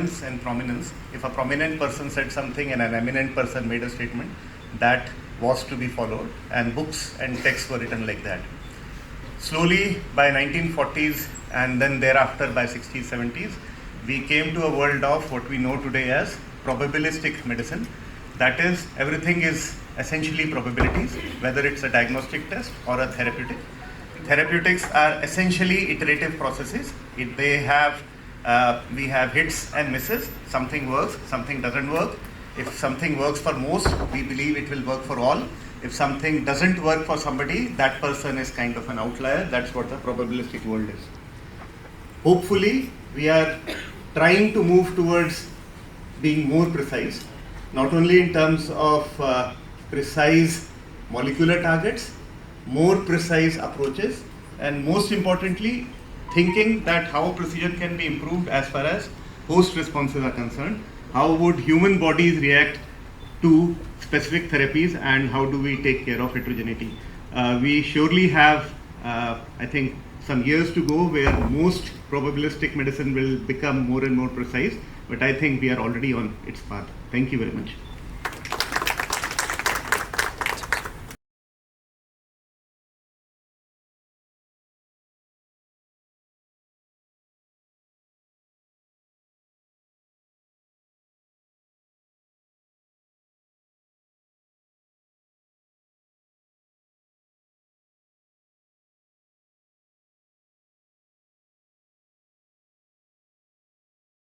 eminence and prominence. If a prominent person said something and an eminent person made a statement, that was to be followed, and books and texts were written like that. Slowly, by 1940s and then thereafter by 60s, 70s, we came to a world of what we know today as probabilistic medicine. That is, everything is essentially probabilities, whether it's a diagnostic test or a therapeutic. Therapeutics are essentially iterative processes. We have hits and misses. Something works, something doesn't work. If something works for most, we believe it will work for all. If something doesn't work for somebody, that person is kind of an outlier. That's what the probabilistic world is. Hopefully, we are trying to move towards being more precise, not only in terms of precise molecular targets, more precise approaches, and most importantly, thinking that how precision can be improved as far as host responses are concerned. How would human bodies react to specific therapies, and how do we take care of heterogeneity? We surely have, I think, some years to go where most probabilistic medicine will become more and more precise, but I think we are already on its path. Thank you very much.